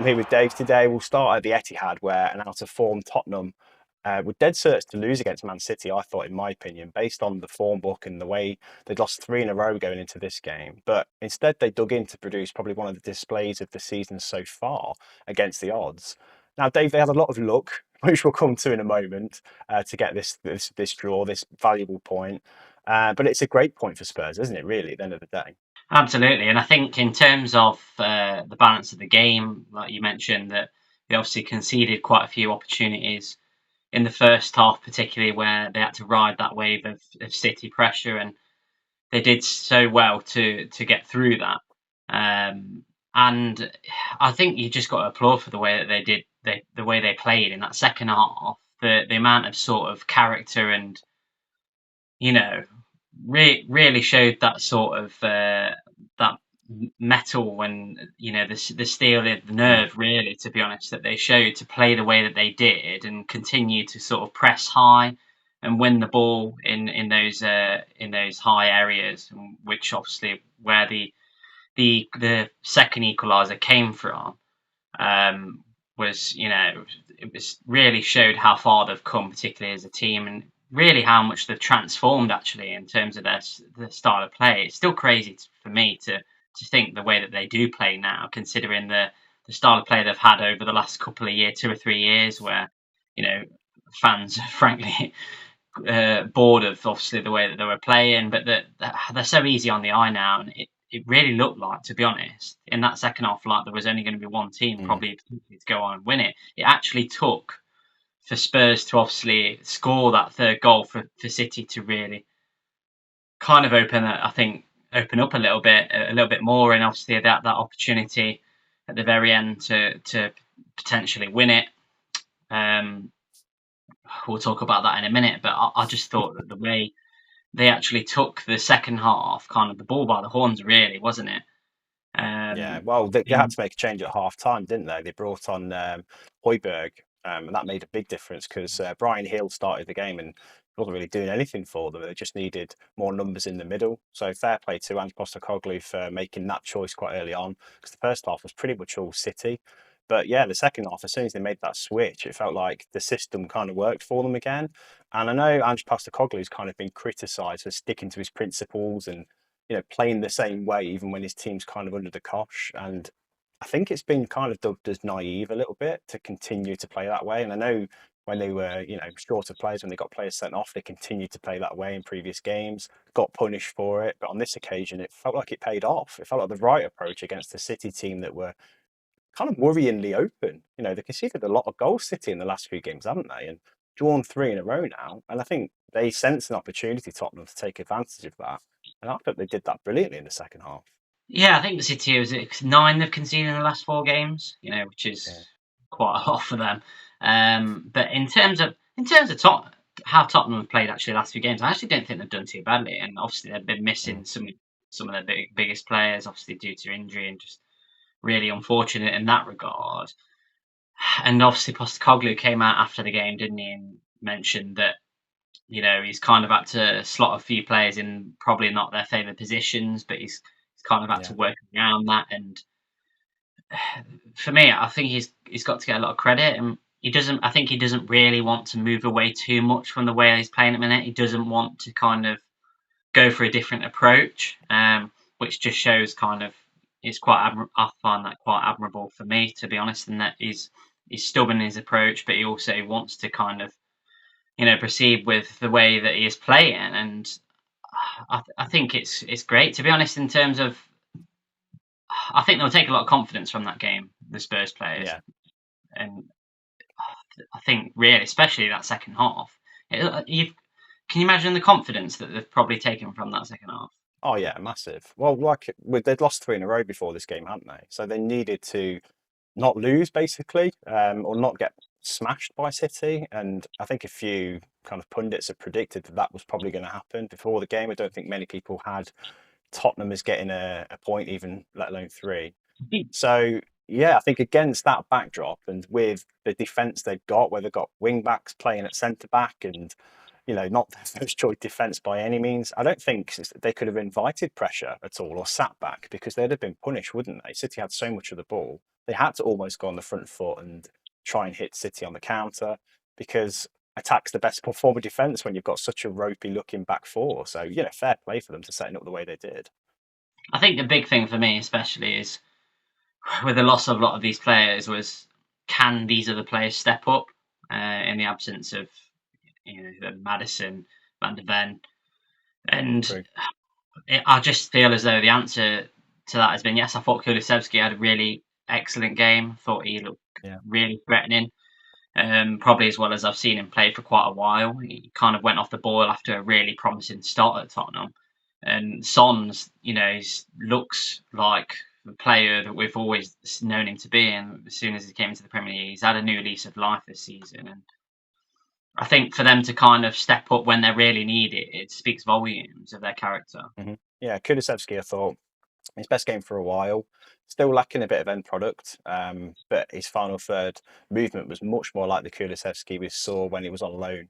I'm here with Dave today. We'll start at the Etihad, where an out of form Tottenham were dead certain to lose against Man City, I thought, in my opinion, based on the form book and the way they'd lost three in a row going into this game. But instead, they dug in to produce probably one of the displays of the season so far against the odds. Now, Dave, they had a lot of luck, which we'll come to in a moment, to get this draw, this valuable point. But it's a great point for Spurs, isn't it, really, at the end of the day? Absolutely, and I think in terms of the balance of the game, like you mentioned, that they obviously conceded quite a few opportunities in the first half, particularly where they had to ride that wave of City pressure, and they did so well to get through that. And I think you just got to applaud for the way that the way they played in that second half, the amount of sort of character and you know really showed that sort of that metal and the steel, the Mm. nerve, really, to be honest, that they showed to play the way that they did and continue to sort of press high and win the ball in those high areas, which obviously where the second equaliser came from, was it was really showed how far they've come, particularly as a team, and really how much they've transformed actually in terms of their style of play. It's still crazy for me to think the way that they do play now, considering the style of play they've had over the last couple of years, 2 or 3 years, where you know fans are frankly bored of obviously the way that they were playing, but they're so easy on the eye now, and it really looked like, to be honest, in that second half, like there was only going to be one team Mm. probably to go on and win it. It actually took for Spurs to obviously score that third goal for City to really kind of open up a little bit more, and obviously that opportunity at the very end to potentially win it. Um, we'll talk about that in a minute, but I just thought that the way they actually took the second half, kind of the ball by the horns, really, wasn't it? Yeah, Um, well, they had to make a change at half time, didn't they? They brought on Højbjerg, and that made a big difference because Brian Hill started the game and wasn't really doing anything for them. They just needed more numbers in the middle. So fair play to Ange Postecoglou for making that choice quite early on, because the first half was pretty much all City. But yeah, the second half, as soon as they made that switch, it felt like the system kind of worked for them again. And I know Ange Postecoglou's kind of been criticised for sticking to his principles and playing the same way even when his team's kind of under the cosh. And I think it's been kind of dubbed as naive a little bit to continue to play that way. And I know when they were, shorter players, when they got players sent off, they continued to play that way in previous games, got punished for it. But on this occasion, it felt like it paid off. It felt like the right approach against the City team that were kind of worryingly open. They conceded a lot of goals, City, in the last few games, haven't they? And drawn three in a row now. And I think they sensed an opportunity, Tottenham, to take advantage of that. And I thought they did that brilliantly in the second half. yeah, I think the City was nine they've conceded in the last four games, which is Yeah. quite a lot for them. But in terms of how Tottenham have played actually the last few games, I actually don't think they've done too badly. And obviously they've been Mm. missing some of their biggest players, obviously due to injury, and just really unfortunate in that regard. And obviously Postecoglou came out after the game, didn't he, and mentioned that he's kind of had to slot a few players in probably not their favourite positions, but he's kind of had to Yeah. work around that. And for me, I think he's got to get a lot of credit, and he doesn't. I think he doesn't really want to move away too much from the way he's playing at the minute. He doesn't want to kind of go for a different approach, which just shows kind of it's quite. I find that quite admirable for me, to be honest, in that he's stubborn in his approach, but he also wants to kind of proceed with the way that he is playing, and I think it's great, to be honest. In terms of, I think they'll take a lot of confidence from that game, the Spurs players, Yeah. and I think really, especially that second half, can you imagine the confidence that they've probably taken from that second half? Oh, yeah, massive. Well, they'd lost three in a row before this game, hadn't they? So they needed to not lose, basically, or not get smashed by City. And I think a few kind of pundits have predicted that that was probably going to happen before the game. I don't think many people had Tottenham as getting a point, even let alone three. So yeah, I think against that backdrop and with the defence they've got, where they've got wing backs playing at centre back and not their first choice defence by any means. I don't think they could have invited pressure at all or sat back, because they'd have been punished, wouldn't they? City had so much of the ball. They had to almost go on the front foot and try and hit City on the counter, because attack's the best form of defence when you've got such a ropey looking back four. So, fair play for them to setting up the way they did. I think the big thing for me, especially, is with the loss of a lot of these players, was can these other players step up in the absence of Maddison, Van de Ven, and True. I just feel as though the answer to that has been yes. I thought Kulusevski had a really excellent game. Thought he looked Yeah. really threatening. Probably as well as I've seen him play for quite a while. He kind of went off the boil after a really promising start at Tottenham. And Son's, looks like the player that we've always known him to be. And as soon as he came into the Premier League, he's had a new lease of life this season. And I think for them to kind of step up when they're really needed, it speaks volumes of their character. Mm-hmm. Yeah, Kulusevski, I thought his best game for a while. Still lacking a bit of end product, but his final third movement was much more like the Kulusevski we saw when he was on loan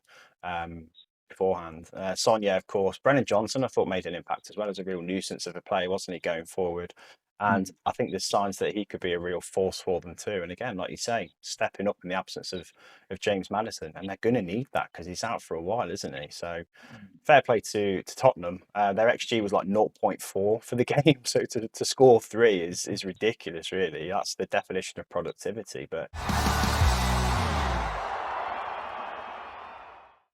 beforehand. Sonia, of course. Brennan Johnson, I thought, made an impact as well as a real nuisance of a player, wasn't he, going forward? And I think there's signs that he could be a real force for them too. And again, like you say, stepping up in the absence of James Maddison. And they're going to need that because he's out for a while, isn't he? So fair play to Tottenham. Their XG was like 0.4 for the game. So to score 3 is ridiculous, really. That's the definition of productivity. But